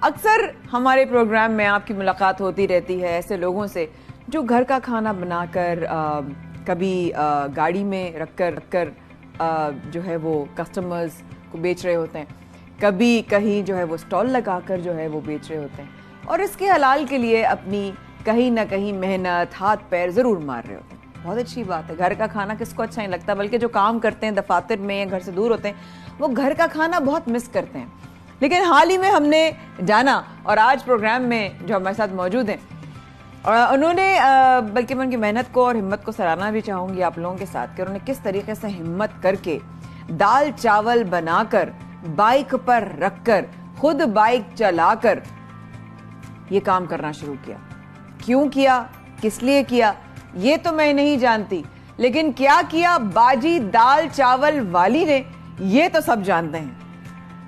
अक्सर हमारे प्रोग्राम में आपकी मुलाकात होती रहती है ऐसे लोगों से जो घर का खाना बनाकर कभी गाड़ी में रखकर जो है वो कस्टमर्स को बेच रहे होते हैं, कभी कहीं जो है वो स्टॉल लगाकर जो है वो बेच रहे होते हैं और इसके हलाल के लिए अपनी कहीं ना कहीं मेहनत हाथ पैर ज़रूर मार रहे होते हैं। बहुत अच्छी बात है, घर का खाना किसको अच्छा नहीं लगता, बल्कि जो काम करते हैं दफातर में या घर से दूर होते हैं वो घर का खाना बहुत मिस करते हैं। लेकिन हाल ही में हमने जाना और आज प्रोग्राम में जो हमारे साथ मौजूद हैं उन्होंने बल्कि मैं उनकी मेहनत को और हिम्मत को सराहना भी चाहूँगी आप लोगों के साथ कि उन्होंने किस तरीके से हिम्मत करके दाल चावल बनाकर बाइक पर रखकर खुद बाइक चलाकर ये काम करना शुरू किया। क्यों किया, किस लिए किया, ये तो मैं नहीं जानती, लेकिन क्या किया बाजी दाल चावल वाली ने ये तो सब जानते हैं।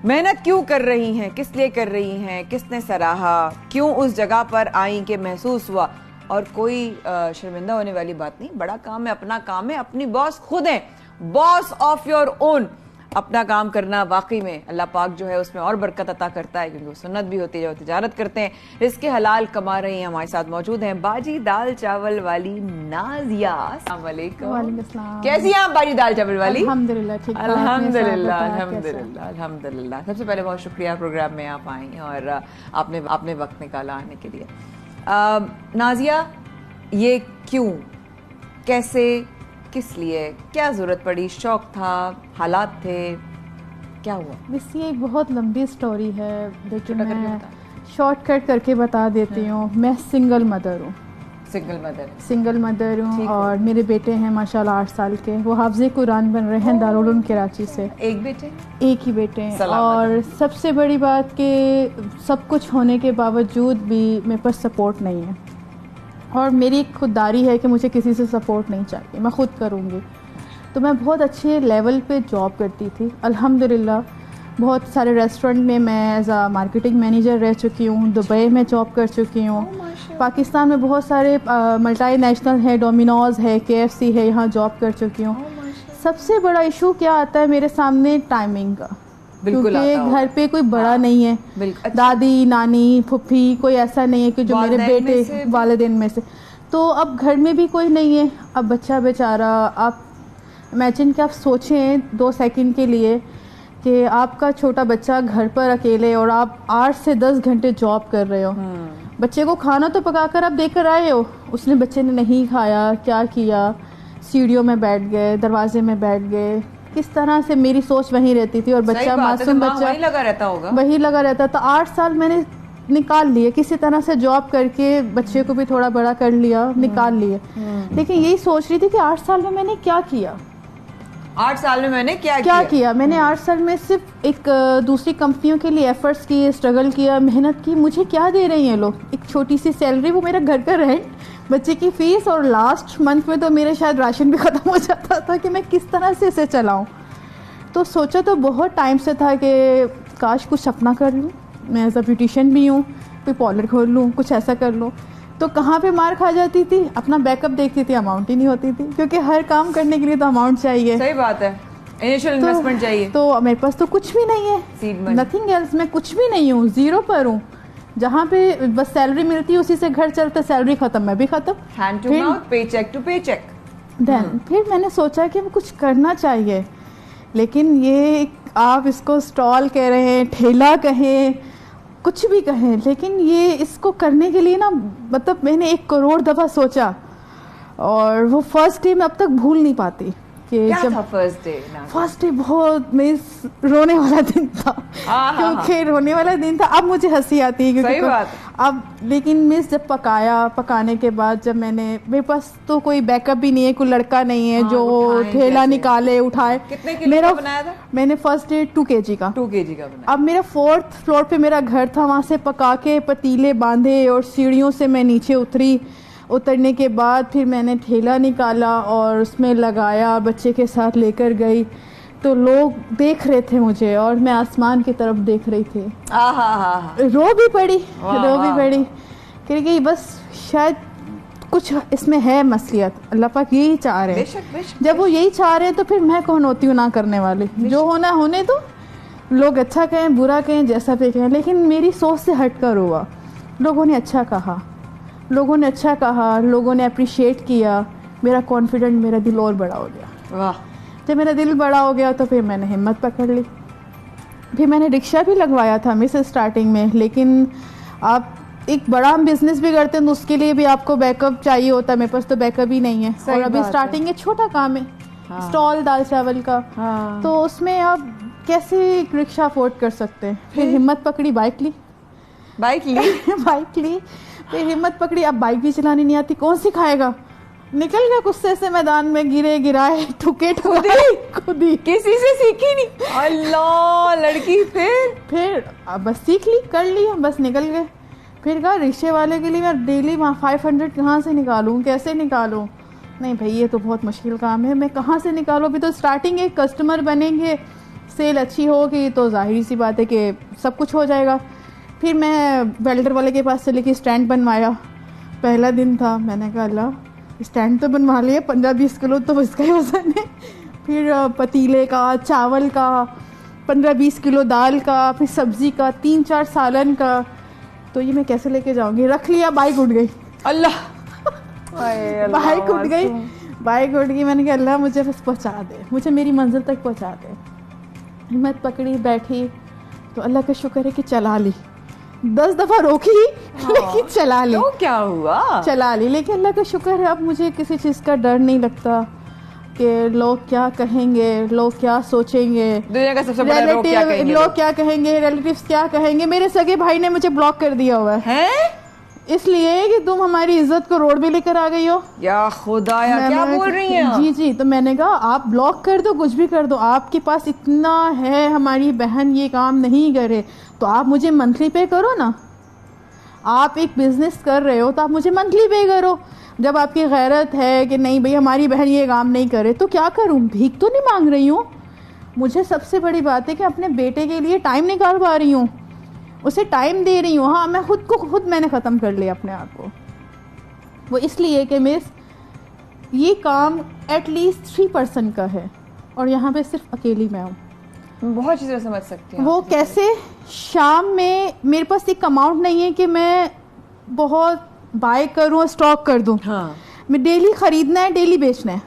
मेहनत क्यों कर रही हैं, किस लिए कर रही हैं, किसने सराहा, क्यों उस जगह पर आई कि महसूस हुआ। और कोई शर्मिंदा होने वाली बात नहीं, बड़ा काम है, अपना काम है, अपनी बॉस खुद है, बॉस ऑफ योर ओन। अपना काम करना वाकई में अल्लाह पाक जो है उसमें और बरकत अता करता है, क्योंकि वो सुन्नत भी होती है, जो तिजारत करते हैं, रिज़्क़ हलाल कमा रही हैं। हमारे साथ मौजूद हैं बाजी दाल चावल वाली नाजिया। अस्सलाम वालेकुम। कैसी हैं आप बाजी दाल चावल वाली? अल्हम्दुलिल्लाह ठीक, अल्हम्दुलिल्लाह अल्हम्दुलिल्लाह अल्हम्दुलिल्लाह। सबसे पहले बहुत शुक्रिया प्रोग्राम में आप आई और आपने वक्त निकाला आने के लिए। नाजिया, ये क्यों, कैसे, किस लिए, क्या जरूरत पड़ी, शौक था, हालात थे, क्या हुआ? बस ये एक बहुत लंबी स्टोरी है, लेकिन मैं शॉर्टकट करके बता देती हूँ। मैं सिंगल मदर हूँ। सिंगल मदर हूँ और मेरे बेटे हैं माशाल्लाह 8 साल के, वो हाफ़िज़े कुरान बन रहे हैं दारुल उलूम कराची से। एक बेटे? एक ही बेटे हैं। और सबसे बड़ी बात कि सब कुछ होने के बावजूद भी मेरे पास सपोर्ट नहीं है और मेरी खुददारी है कि मुझे किसी से सपोर्ट नहीं चाहिए, मैं ख़ुद करूँगी। तो मैं बहुत अच्छे लेवल पे जॉब करती थी अल्हम्दुलिल्लाह। बहुत सारे रेस्टोरेंट में मैं एज आ मार्केटिंग मैनेजर रह चुकी हूँ, दुबई में जॉब कर चुकी हूँ, पाकिस्तान में बहुत सारे मल्टी नेशनल है, डोमिनोज़ है, KFC है, यहाँ जॉब कर चुकी हूँ। सबसे बड़ा इशू क्या आता है मेरे सामने, टाइमिंग का, क्योंकि घर पे कोई बड़ा नहीं है, दादी नानी फुफ्फी कोई ऐसा नहीं है कि जो मेरे बेटे वालिदैन में से, तो अब घर में भी कोई नहीं है। अब बच्चा बेचारा, आप इमेजिन कि आप सोचें 2 सेकंड के लिए कि आपका छोटा बच्चा घर पर अकेले और आप 8 से 10 घंटे जॉब कर रहे हो। बच्चे को खाना तो पकाकर आप देकर आए हो, उसने बच्चे ने नहीं खाया, क्या किया, सीढ़ियों में बैठ गए, दरवाजे में बैठ गए, किस तरह से मेरी सोच वहीं रहती थी और बच्चा मासूम बच्चा वहीं लगा रहता था। 8 साल मैंने निकाल लिए, किसी तरह से जॉब करके बच्चे को भी थोड़ा बड़ा कर लिया, निकाल लिए। लेकिन यही सोच रही थी कि 8 साल में मैंने क्या किया। 8 साल में मैंने क्या किया? मैंने 8 साल में सिर्फ एक दूसरी कंपनियों के लिए एफर्ट्स किए, स्ट्रगल किया, मेहनत की। मुझे क्या दे रही हैं लोग, एक छोटी सी सैलरी, वो मेरा घर का रेंट, बच्चे की फीस, और लास्ट मंथ में तो मेरे शायद राशन भी ख़त्म हो जाता था कि मैं किस तरह से इसे चलाऊं। तो सोचा तो बहुत टाइम से था कि काश कुछ अपना कर लूँ, मैं एज अ ब्यूटिशियन भी हूँ, कोई पार्लर खोल लूँ, कुछ ऐसा कर लूँ। तो कहाँ पे मार खा जाती थी, अपना बैकअप देखती थी, अमाउंट ही नहीं होती थी, क्योंकि हर काम करने के लिए तो अमाउंट चाहिए। सही बात है, इनिशियल इन्वेस्टमेंट चाहिए। तो मेरे पास तो कुछ भी नहीं है, नथिंग एल्स, मैं कुछ भी नहीं हूँ, जीरो पर हूँ। जहाँ पे बस सैलरी मिलती है उसी से घर चलता, सैलरी खत्म, मैं भी खत्म, hand to mouth, paycheck to paycheck. Then फिर मैंने सोचा कि कुछ करना चाहिए, लेकिन ये आप इसको स्टॉल कह रहे हैं, ठेला कहें, कुछ भी कहें, लेकिन ये इसको करने के लिए ना, मतलब मैंने 1 करोड़ दफ़ा सोचा और वो फर्स्ट डे मैं अब तक भूल नहीं पाती कि जब फर्स्ट डे बहुत मिस रोने वाला दिन था, क्योंकि रोने वाला दिन था। अब मुझे हंसी आती है क्योंकि अब, लेकिन मिस जब पकाने के बाद जब मेरे पास तो कोई बैकअप भी नहीं है, कोई लड़का नहीं है जो ठेला निकाले उठाए। कितने किलो का बनाया था? मैंने फर्स्ट डे 2 kg का बनाया। अब मेरा 4th फ्लोर पे मेरा घर था, वहाँ से पका के पतीले बांधे और सीढ़ियों से मैं नीचे उतरने के बाद फिर मैंने ठेला निकाला और उसमें लगाया, बच्चे के साथ लेकर गई। तो लोग देख रहे थे मुझे और मैं आसमान की तरफ देख रही थी। रो भी पड़ी क्योंकि बस शायद कुछ इसमें है मसलियत, अल्लाह पाक यही चाह रहे हैं। जब वो यही चाह रहे हैं तो फिर मैं कौन होती हूँ ना करने वाली, जो होना होने दो। लोग अच्छा कहें बुरा कहें जैसा भी कहें, लेकिन मेरी सोच से हटकर हुआ। लोगों ने अच्छा कहा, लोगों ने अच्छा कहा, लोगों ने अप्रिशिएट किया, मेरा कॉन्फिडेंट, मेरा दिल और बड़ा हो गया। वाह। जब मेरा दिल बड़ा हो गया तो फिर मैंने हिम्मत पकड़ ली। फिर मैंने रिक्शा भी लगवाया था मिस स्टार्टिंग में, लेकिन आप एक बड़ा हम बिजनेस भी करते हैं तो उसके लिए भी आपको बैकअप चाहिए होता है। मेरे पास तो बैकअप ही नहीं है। और अभी स्टार्टिंग है, छोटा काम है, हाँ। स्टॉल दाल चावल का। हाँ। तो उसमें आप कैसे एक रिक्शा अफोर्ड कर सकते हैं। फिर हिम्मत पकड़ी, बाइक ली। बाइक ली? बाइक ली, फिर हिम्मत पकड़ी। अब बाइक भी चलानी नहीं आती, कौन सिखाएगा। निकल गया गुस्से से मैदान में, गिरे गिराए ठुके खुद ही। किसी से सीखी नहीं? अल्लाह लड़की। फिर अब बस सीख ली, कर लिया, बस निकल गए। फिर कहा रिक्शे वाले के लिए मैं डेली 500 कहाँ से निकालूं, कैसे निकालूं। नहीं भाई ये तो बहुत मुश्किल काम है, मैं कहाँ से निकालूं। अभी तो स्टार्टिंग है, कस्टमर बनेंगे, सेल अच्छी होगी तो जाहिर सी बात है कि सब कुछ हो जाएगा। फिर मैं वेल्डर वाले के पास चली कि स्टैंड बनवाया। पहला दिन था, मैंने कहा अल्लाह स्टैंड तो बनवा लिया, 15-20 किलो तो इसका ही वजन है। फिर पतीले का, चावल का, 15-20 किलो दाल का, फिर सब्जी का, 3-4 सालन का। तो ये मैं कैसे लेके जाऊंगी। रख लिया, बाइक उठ गई। अल्लाह। बाइक उठ गई, बाइक उठ गई। मैंने कहा अल्लाह मुझे बस पहुंचा दे, मुझे मेरी मंजिल तक पहुंचा दे। हिम्मत पकड़ी, बैठी, तो अल्लाह का शुक्र है कि चला ली। 10 दफा रोकी लेकिन चला ली। तो क्या हुआ? चला ली। लेकिन अल्लाह का शुक्र है अब मुझे किसी चीज़ का डर नहीं लगता कि लोग क्या कहेंगे, लोग क्या सोचेंगे, दुनिया का सबसे बड़ा लोग क्या कहेंगे, रिलेटिव्स क्या कहेंगे। मेरे सगे भाई ने मुझे ब्लॉक कर दिया हुआ है, इसलिए कि तुम हमारी इज्जत को रोड पे लेकर आ गई हो। या खुदाया, क्या बोल रही हैं? जी। तो मैंने कहा आप ब्लॉक कर दो, कुछ भी कर दो, आपके पास इतना है, हमारी बहन ये काम नहीं करे तो आप मुझे मंथली पे करो ना। आप एक बिजनेस कर रहे हो तो आप मुझे मंथली पे करो। जब आपकी गैरत है कि नहीं भाई हमारी बहन ये काम नहीं करे तो क्या करूं, भीख तो नहीं मांग रही हूँ। मुझे सबसे बड़ी बात है कि अपने बेटे के लिए टाइम निकाल पा रही हूँ, उसे टाइम दे रही हूँ। हाँ, मैं खुद मैंने ख़त्म कर लिया अपने आप को। वो इसलिए कि मिस ये काम एटलीस्ट 3% का है और यहाँ पे सिर्फ अकेली मैं हूँ। बहुत चीज़ें समझ सकती हूँ। वो कैसे, शाम में मेरे पास एक अमाउंट नहीं है कि मैं बहुत बाय करूँ और स्टॉक कर दूँ। हाँ। मैं डेली ख़रीदना है, डेली बेचना है,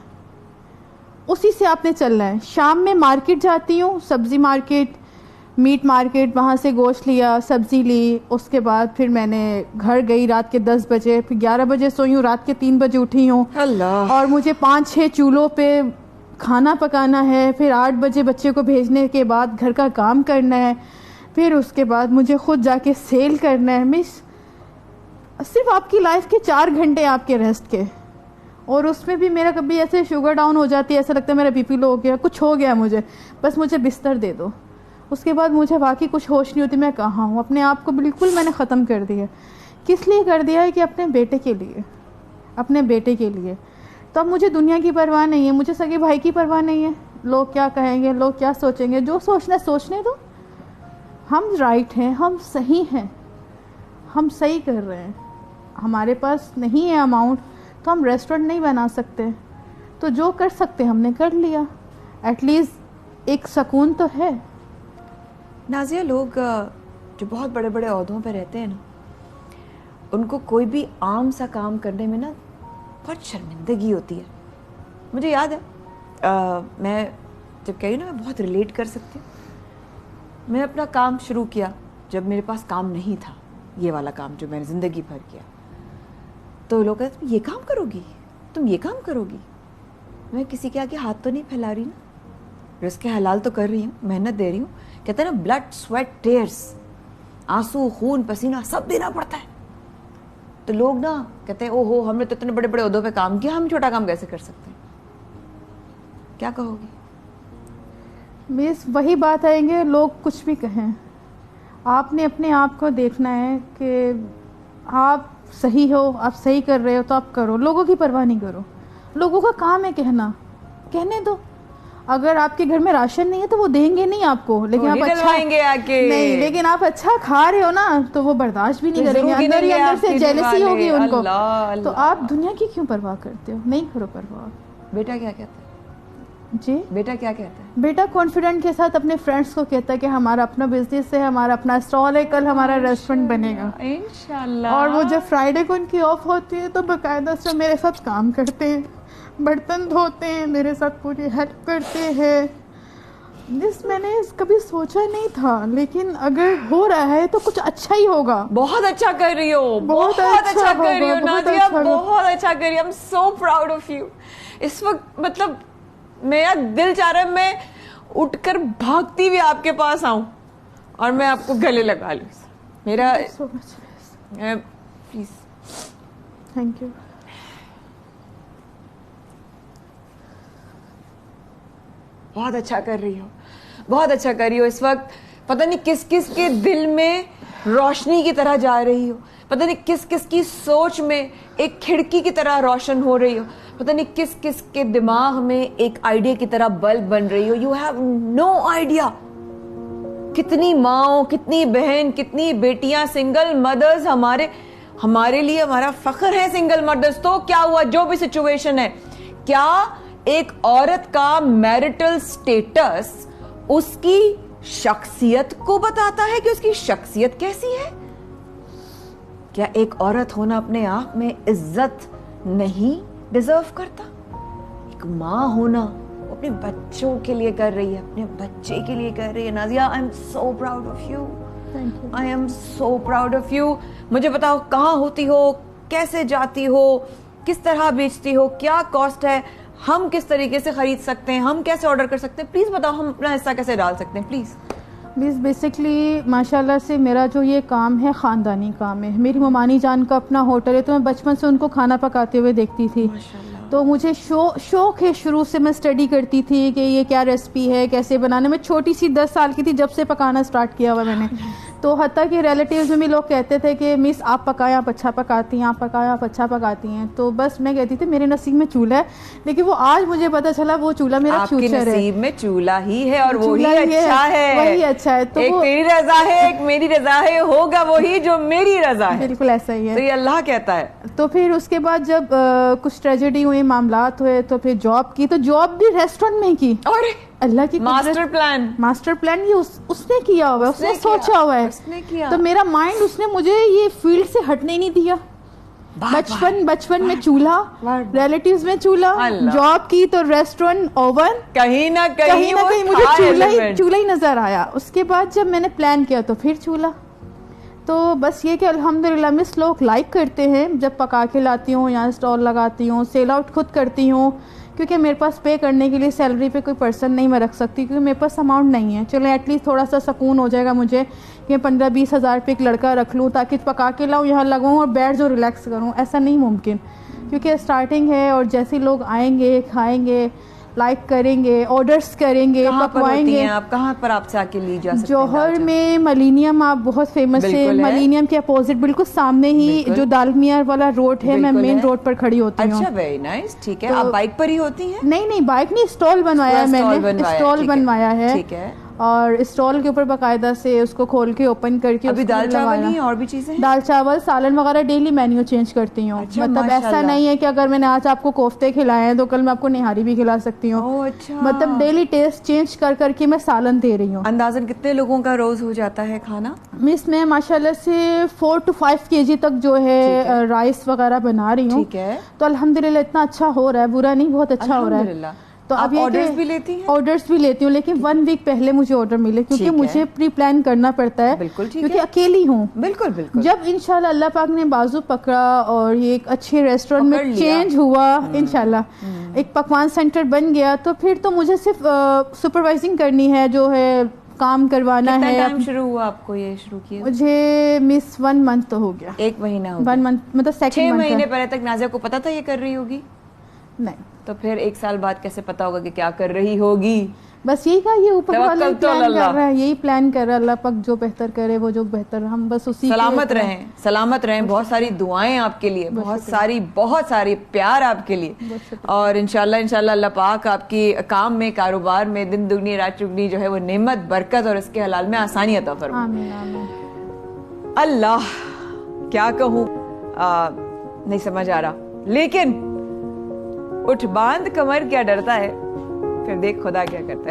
उसी से आपने चलना है। शाम में मार्केट जाती हूँ, सब्ज़ी मार्केट, मीट मार्केट, वहाँ से गोश्त लिया, सब्ज़ी ली। उसके बाद फिर मैंने घर गई रात के 10 बजे, फिर 11 बजे सोई हूँ, रात के 3 बजे उठी हूँ। अल्लाह। और मुझे 5-6 चूल्हों पे खाना पकाना है। फिर 8 बजे बच्चे को भेजने के बाद घर का काम करना है। फिर उसके बाद मुझे खुद जाके सेल करना है। मिस सिर्फ आपकी लाइफ के 4 घंटे आपके रेस्ट के, और उसमें भी मेरा कभी ऐसे शुगर डाउन हो जाती है, ऐसा लगता है मेरा बीपी लो हो गया, कुछ हो गया मुझे, बस मुझे बिस्तर दे दो। उसके बाद मुझे बाकी कुछ होश नहीं होती, मैं कहाँ हूँ। अपने आप को बिल्कुल मैंने ख़त्म कर दिया। किस लिए कर दिया है कि अपने बेटे के लिए, अपने बेटे के लिए। तो अब मुझे दुनिया की परवाह नहीं है, मुझे सगे भाई की परवाह नहीं है। लोग क्या कहेंगे, लोग क्या सोचेंगे, जो सोचना है सोचने दो। हम राइट हैं, हम सही हैं, हम सही कर रहे हैं। हमारे पास नहीं है अमाउंट तो हम रेस्टोरेंट नहीं बना सकते, तो जो कर सकते हमने कर लिया। एटलीस्ट एक सुकून तो है। नाज़िया, लोग जो बहुत बड़े बड़े ओहदों पे रहते हैं ना, उनको कोई भी आम सा काम करने में ना बहुत शर्मिंदगी होती है। मुझे याद है मैं जब कही ना मैं बहुत रिलेट कर सकती हूँ। मैंने अपना काम शुरू किया जब मेरे पास काम नहीं था, ये वाला काम जो मैंने ज़िंदगी भर किया। तो लोग कहते तुम ये काम करोगी, तुम ये काम करोगी। मैं किसी के आगे हाथ तो नहीं फैला रही ना, रिस्क हलाल तो कर रही हूँ, मेहनत दे रही हूँ। कहते हैं ना ब्लड स्वेट टेयर्स, आंसू खून पसीना सब देना पड़ता है। तो लोग ना कहते हैं ओहो हमने तो इतने बड़े बड़े ओहदों पे काम किया, हम छोटा काम कैसे कर सकते हैं। क्या कहोगी? मिस वही बात आएंगे, लोग कुछ भी कहें, आपने अपने आप को देखना है कि आप सही हो, आप सही कर रहे हो तो आप करो, लोगों की परवाह नहीं करो। लोगों का काम है कहना, कहने दो। अगर आपके घर में राशन नहीं है तो वो देंगे नहीं आपको, लेकिन आप अच्छा नहीं, लेकिन आप अच्छा खा रहे हो ना तो वो बर्दाश्त भी नहीं करेंगे, अंदर ही अंदर से जेलसी होगी उनको। तो आप दुनिया की क्यों परवाह करते हो? नहीं करो परवाह। बेटा क्या कहता है? जी बेटा क्या कहता है? बेटा कॉन्फिडेंट के साथ अपने फ्रेंड्स को कहता है कि हमारा अपना बिजनेस है, हमारा अपना स्टॉल है, कल हमारा रेस्टोरेंट बनेगा इंशाल्लाह। और वो जब फ्राइडे को उनकी ऑफ होती है तो बाकायदा से मेरे साथ काम करते हैं, बर्तन धोते हैं, मेरे साथ पूरी हेल्प करते हैं। जिस मैंने कभी सोचा नहीं था, लेकिन अगर हो रहा है तो कुछ अच्छा ही होगा। बहुत अच्छा कर रही हो, बहुत अच्छा कर रही हो नाजिया, बहुत अच्छा कर रही हो। I am so proud of you. इस वक्त मतलब मेरा दिल चाह रहा है मैं उठकर भागती हुई आपके पास आऊं और मैं आपको गले लगा लूं। मेरा प्लीज थैंक यू। बहुत अच्छा कर रही हो, बहुत अच्छा कर रही हो। इस वक्त पता नहीं किस किस के दिल में रोशनी की तरह जा रही हो, पता नहीं किस किस की सोच में एक खिड़की की तरह रोशन हो रही हो, पता नहीं किस किस के दिमाग में एक आइडिया की तरह बल्ब बन रही हो। यू हैव नो आइडिया कितनी माओ, कितनी बहन, कितनी बेटियां, सिंगल मदर्स हमारे लिए हमारा फख्र है सिंगल मदर्स। तो क्या हुआ, जो भी सिचुएशन है, क्या एक औरत का मैरिटल स्टेटस उसकी शख्सियत को बताता है कि उसकी शख्सियत कैसी है? क्या एक औरत होना अपने आप में इज्जत नहीं डिजर्व करता? एक माँ होना अपने बच्चों के लिए कर रही है, अपने बच्चे के लिए कर रही है। Nazia, I am so proud of you, I am so proud of you. मुझे बताओ कहाँ होती हो, कैसे जाती हो, किस तरह बेचती हो, क्या कॉस्ट है, हम किस तरीके से खरीद सकते हैं, हम कैसे ऑर्डर कर सकते हैं? प्लीज बताओ, हम अपना हिस्सा कैसे डाल सकते हैं प्लीज। बेसिकली माशाल्लाह से मेरा जो ये काम है ख़ानदानी काम है। मेरी ममानी जान का अपना होटल है, तो मैं बचपन से उनको खाना पकाते हुए देखती थी। तो मुझे शौक है, शुरू से मैं स्टडी करती थी कि ये क्या रेसिपी है, कैसे बनाना। मैं छोटी सी 10 साल की थी जब से पकाना स्टार्ट किया हुआ मैंने। तो हत्ता कि रिलेटिव्स में भी लोग कहते थे कि मिस आप पकाएं, आप अच्छा पकाती हैं, आप पकाएं, आप अच्छा पकाती हैं। तो बस मैं कहती थी मेरे नसीब में चूल्हा है, लेकिन वो आज मुझे पता चला वो चूल्हा मेरा फ्यूचर है। नसीब में चूल्हा ही है और वही अच्छा है, वही अच्छा है। तो एक तेरी रजा है, एक मेरी रजा है, होगा वही जो मेरी रजा है। बिल्कुल ऐसा ही है, तो ये अल्लाह कहता है। तो फिर उसके बाद जब कुछ ट्रेजेडी हुई, मामलात हुए, तो फिर जॉब की, तो जॉब भी रेस्टोरेंट में की। और अल्लाह की मास्टर प्लान ये उसने किया हुआ है, उसने सोचा हुआ है, उसने किया। तो मेरा माइंड उसने मुझे ये फील्ड से हटने नहीं दिया। बचपन में चूल्हा, रिलेटिव्स में चूल्हा, जॉब की तो रेस्टोरेंट, ओवन, कहीं ना कहीं मुझे चूल्हा ही नजर आया। उसके बाद जब मैंने प्लान किया तो फिर चूल्हा। तो बस ये कि अल्हम्दुलिल्लाह मिस लोग लाइक करते हैं जब पका के लाती हूँ, यहाँ स्टॉल लगाती हूँ, सेल आउट खुद करती हूँ, क्योंकि मेरे पास पे करने के लिए सैलरी पे कोई पर्सन नहीं मैं रख सकती, क्योंकि मेरे पास अमाउंट नहीं है। चलो एटलीस्ट थोड़ा सा सुकून हो जाएगा मुझे कि 15-20 हज़ार पे एक लड़का रख लूँ ताकि पका के लाऊँ, यहाँ लगाऊँ और बैठ जो रिलैक्स करूँ। ऐसा नहीं मुमकिन, क्योंकि स्टार्टिंग है और जैसे लोग आएंगे, खाएंगे, लाइक करेंगे, ऑर्डर्स करेंगे, पकवाएंगे। आप कहाँ पर आपसे आके ली जा सकते हैं? जौहर में मिलेनियम, आप बहुत फेमस है, मिलेनियम के अपोजिट बिल्कुल सामने ही जो दालमियार वाला रोड है, मैं मेन रोड पर खड़ी होती हूँ। अच्छा, वेरी नाइस, ठीक है। आप बाइक पर ही होती हैं? नहीं, बाइक नहीं, स्टॉल बनवाया है मैंने, स्टॉल बनवाया है, ठीक है। और स्टॉल के ऊपर बाकायदा से उसको खोल के ओपन करके अभी दाल चावल नहीं, और भी चीजें हैं? दाल चावल, सालन वगैरह डेली मेन्यू चेंज करती हूँ। अच्छा, मतलब ऐसा नहीं है कि अगर मैंने आज आपको कोफ्ते खिलाए हैं तो कल मैं आपको निहारी भी खिला सकती हूँ। अच्छा। मतलब डेली टेस्ट चेंज कर करके मैं सालन दे रही हूँ। अंदाजन कितने लोगों का रोज हो जाता है खाना? मिस मैं माशाल्लाह से 4 to 5 kg तक जो है राइस वगैरह बना रही हूँ। ठीक है। तो अल्हम्दुलिल्लाह इतना अच्छा हो रहा है, बुरा नहीं, बहुत अच्छा हो रहा है। तो आप ऑर्डर्स भी लेती हैं? ऑर्डर्स भी लेती हूँ, लेकिन 1 वीक पहले मुझे ऑर्डर मिले, क्योंकि मुझे प्री प्लान करना पड़ता है। बिल्कुल, क्योंकि अकेली हूँ। बिल्कुल बिल्कुल। जब इंशाल्लाह अल्लाह पाक ने बाजू पकड़ा और ये एक अच्छे रेस्टोरेंट में चेंज हुआ, इंशाल्लाह एक पकवान सेंटर बन गया, तो फिर तो मुझे सिर्फ सुपरवाइजिंग करनी है, जो है काम करवाना है। कितना टाइम शुरू हुआ आपको ये शुरू किया? मुझे मिस 1 मंथ तो हो गया। 1 महीना हो गया। 1 मंथ मतलब 6 महीने पहले तक नाजिया को पता था ये कर रही होगी? नहीं। तो फिर 1 साल बाद कैसे पता होगा कि क्या कर रही होगी? बस यही कहा, ये ऊपर वाला प्लान कर रहा है, यही प्लान कर रहा है। अल्लाह पाक जो बेहतर करे वो जो बेहतर, हम बस उसी सलामत रहें। बहुत सारी दुआएं आपके लिए, बहुत सारी प्यार आपके लिए, और इंशाल्लाह अल्लाह पाक आपकी काम में, कारोबार में दिन दुगनी रात चुगनी जो है वो नेमत, बरकत और इसके हलाल में आसानी अता फरमाए। आमीन आमीन। अल्लाह, क्या कहूँ, नहीं समझ आ रहा। लेकिन उठ बांध कमर क्या डरता है, फिर देख खुदा क्या करता है।